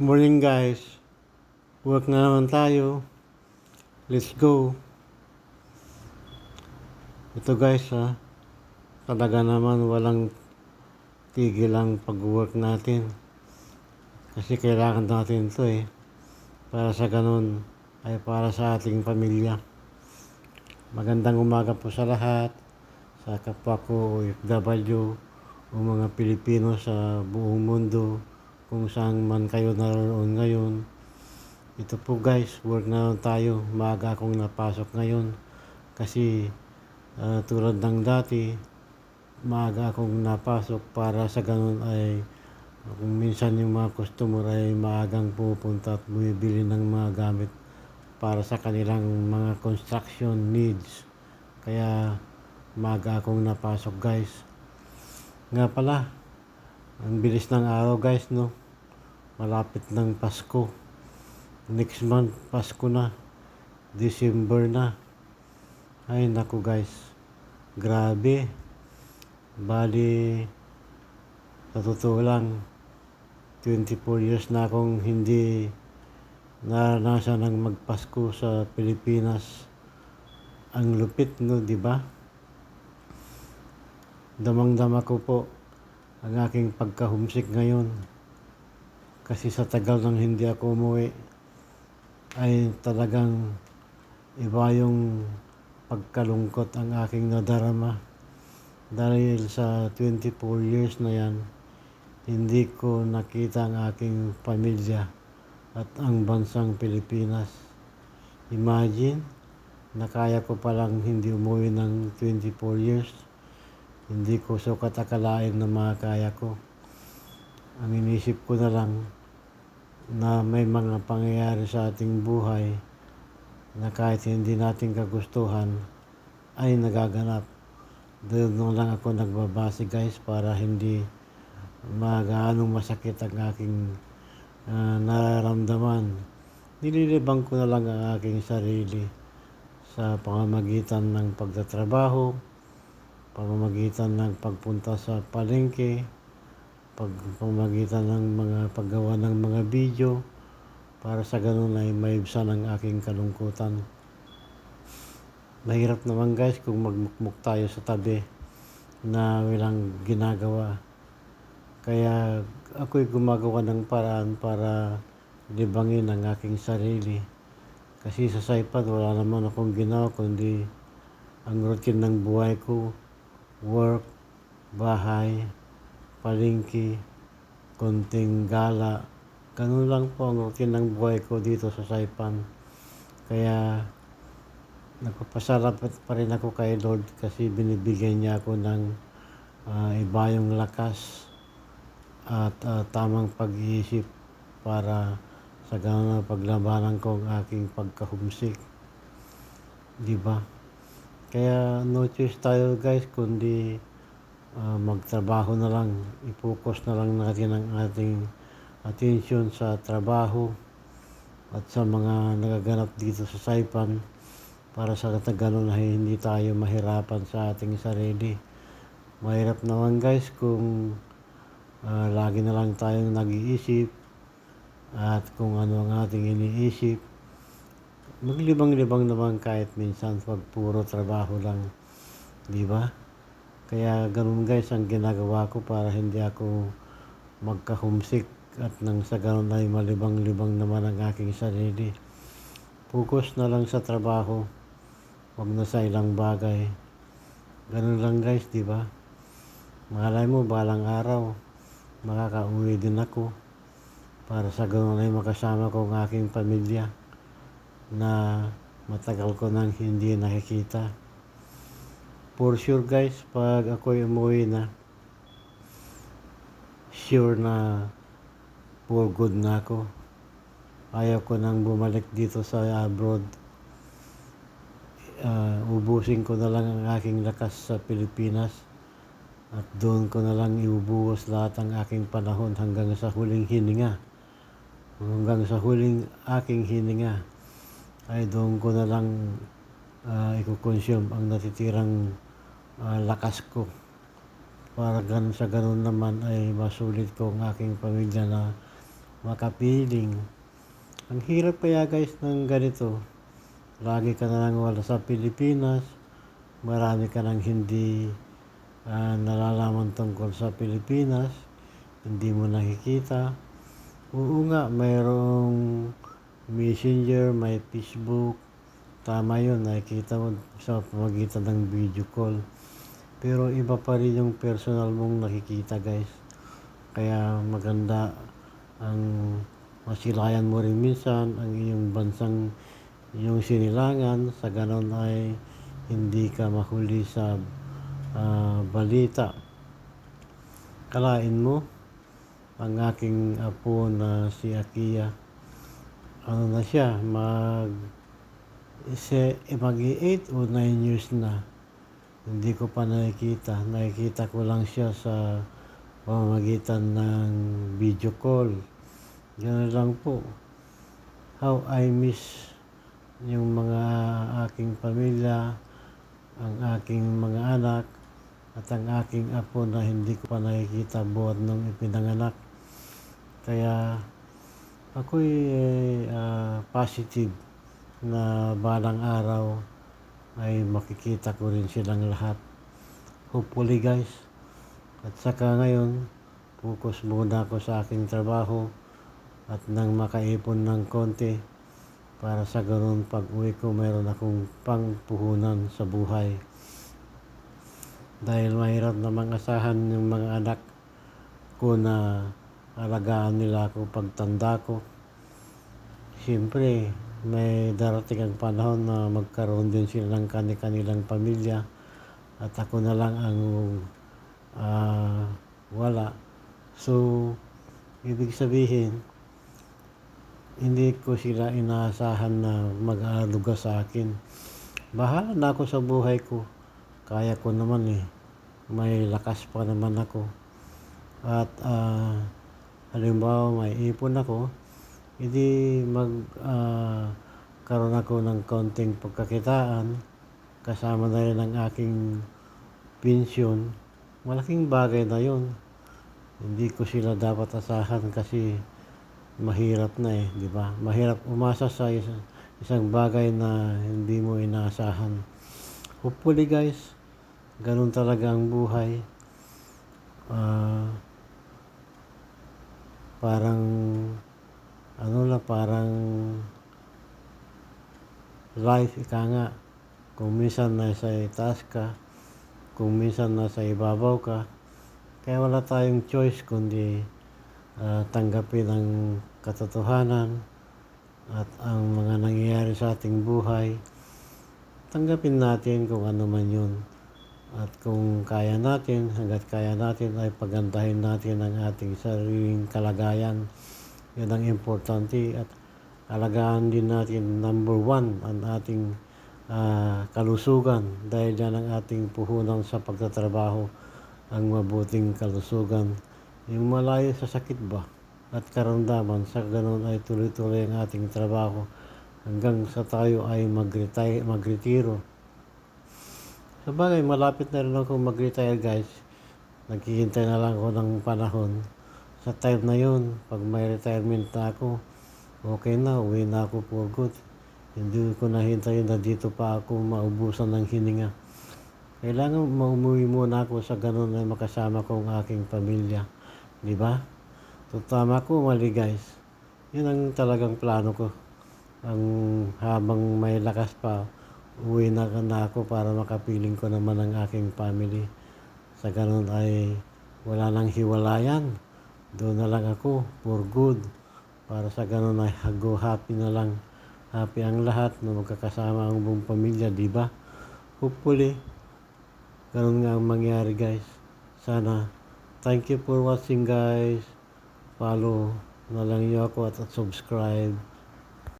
Morning guys, work na naman tayo. Let's go. Ito guys talaga naman walang tigil ang pag-work natin. Kasi kailangan natin ito para sa ganun ay para sa ating pamilya. Magandang umaga po sa lahat, sa kapwa ko OFW o mga Pilipino sa buong mundo kung saan man kayo naroon ngayon. Ito po guys, work na tayo. Maaga akong napasok ngayon kasi tulad ng dati, maaga akong napasok para sa ganun ay kung minsan yung mga customer ay maagang pupunta at bumibili ng mga gamit para sa kanilang mga construction needs. Kaya maaga akong napasok guys. Nga pala, ang bilis ng araw guys no. Malapit ng Pasko. Next month, Pasko na. December na. Ay naku guys. Grabe. Bali, sa totoo lang, 24 years na akong hindi naranasan ng magpasko sa Pilipinas. Ang lupit no, di ba? Damang-dama ko po ang aking pagka-homesick ngayon. Kasi sa tagal nang hindi ako umuwi, ay talagang iba yung pagkalungkot ang aking nadarama. Dahil sa 24 years na yan, hindi ko nakita ang aking pamilya at ang bansang Pilipinas. Imagine, na kaya ko palang hindi umuwi ng 24 years. Hindi ko sukat akalain na makakaya ko. Ang inisip ko na lang na may mga pangyayari sa ating buhay na kahit hindi natin kagustuhan ay nagaganap. Doon lang ako nagbabase guys para hindi gaanong masakit ang aking nararamdaman. Nililibang ko na lang ang aking sarili sa pamamagitan ng pagtatrabaho, pamamagitan ng pagpunta sa palengke, pamamagitan ng mga paggawa ng mga video para sa ganun ay maibsan ang aking kalungkutan. Mahirap naman guys kung magmukmuk tayo sa tabi na walang ginagawa. Kaya ako'y gumagawa ng paraan para libangin ang aking sarili. Kasi sa Saipan wala naman akong ginawa kundi ang routine ng buhay ko, work, bahay, palengke, konting gala. Ganun lang po ang routine ng buhay ko dito sa Saipan. Kaya nagpapasalamat pa rin ako kay Lord kasi binibigyan niya ako ng ibayong lakas at tamang pag-iisip para sa ganang paglabanan ko ang aking pagka-homesick. Diba? Kaya no choice tayo guys kundi magtrabaho na lang. I-focus na lang natin ang ating attention sa trabaho at sa mga nagaganap dito sa Saipan para sa katagalan ay hindi tayo mahirapan sa ating sarili. Mahirap naman guys kung lagi na lang tayong nag-iisip at kung ano ang ating iniisip. Maglibang-libang naman kahit minsan pag puro trabaho lang. Diba? Kaya ganun guys ang ginagawa ko para hindi ako magka-homesick at nang sa ganun ay malibang-libang naman ang aking sarili. Focus na lang sa trabaho, wag na sa ilang bagay. Ganun lang guys, di ba? Malay mo balang araw, makakauwi din ako para sa ganun ay makasama ko ang aking pamilya na matagal ko nang hindi nakikita. For sure guys, pag ako'y umuwi na, sure na for good na ako. Ayaw ko nang bumalik dito sa abroad. Ubusin ko na lang ang aking lakas sa Pilipinas at doon ko na lang iubuhos lahat ang aking panahon hanggang sa huling hininga. Hanggang sa huling aking hininga ay doon ko na lang i-consume ang natitirang lakas ko para sa ganun naman ay masulit ko ang aking pamilya na makapiling. Ang hirap kaya guys ng ganito. Lagi ka na lang wala sa Pilipinas. Marami ka nang hindi nalalaman tungkol sa Pilipinas. Hindi mo nakikita. Oo nga, mayroong Messenger, may Facebook. Tama yun, nakikita mo sa pamagitan ng video call. Pero iba pa rin yung personal mong nakikita guys. Kaya maganda ang masilayan mo rin minsan ang iyong bansang iyong sinilangan. Sa ganon ay hindi ka mahuli sa balita. Kalain mo, ang aking apo na si Akiya, ano na siya, mag-8 o 9 years na. Hindi ko pa nakikita. Nakikita ko lang siya sa pamamagitan ng video call. Gano'n lang po. How I miss yung mga aking pamilya, ang aking mga anak, at ang aking apo na hindi ko pa nakikita buhat nung ipinanganak. Kaya ako'y positive na balang araw ay makikita ko rin silang lahat. Hopefully guys. At saka ngayon, focus muna ako sa aking trabaho at nang makaipon ng konti para sa ganun pag uwi ko mayroon akong pangpuhunan sa buhay. Dahil mahirap namang asahan yung mga anak ko na alagaan nila ako pagtanda ko. Siyempre, may darating ang panahon na magkaroon din sila ng kanilang pamilya at ako na lang ang wala. So, ibig sabihin, hindi ko sila inaasahan na mag-aaluga sa akin. Bahala na ako sa buhay ko. Kaya ko naman eh. May lakas pa naman ako. At halimbawa may ipon ako, hindi karoon ako ng konting pagkakitaan, kasama na rin ang aking pensyon. Malaking bagay na yon. Hindi ko sila dapat asahan kasi mahirap na di ba? Mahirap umasa sa isang bagay na hindi mo inaasahan. Hopefully guys, ganun talaga ang buhay. Parang parang life, ika nga. Kung minsan nasa itaas ka, kung minsan nasa ibabaw ka. Kaya wala tayong choice kundi tanggapin ang katotohanan at ang mga nangyayari sa ating buhay. Tanggapin natin kung ano man yun. At kung kaya natin, hanggat kaya natin ay pagandahin natin ang ating sariling kalagayan. Yan ang importante at alagaan din natin number 1 ang ating kalusugan dahil yan ang ating puhunan sa pagtatrabaho, ang mabuting kalusugan. Yung malayo sa sakit ba at karamdaman, sa ganun ay tuloy-tuloy ang ating trabaho hanggang sa tayo ay magretiro. Sa bagay, malapit na rin ako mag-retire guys. Naghihintay na lang ako ng panahon. Sa time na yun, pag may retirement na ako, okay na, uwi na ako for good. Hindi ko nahintayin na dito pa ako maubusan ng hininga. Kailangan maumuwi muna ako sa ganun na makasama ko ang aking pamilya. Di ba? So, tama ko, mali guys. Yun ang talagang plano ko. Ang habang may lakas pa, uwi na ako para makapiling ko naman ang aking family. Sa ganun ay wala nang hiwalayan. Doon na lang ako for good. Para sa ganun ay go happy na lang. Happy ang lahat na magkakasama ang buong pamilya, di ba? Hopefully, ganun nga ang mangyari guys. Sana. Thank you for watching guys. Follow na lang niyo ako at subscribe.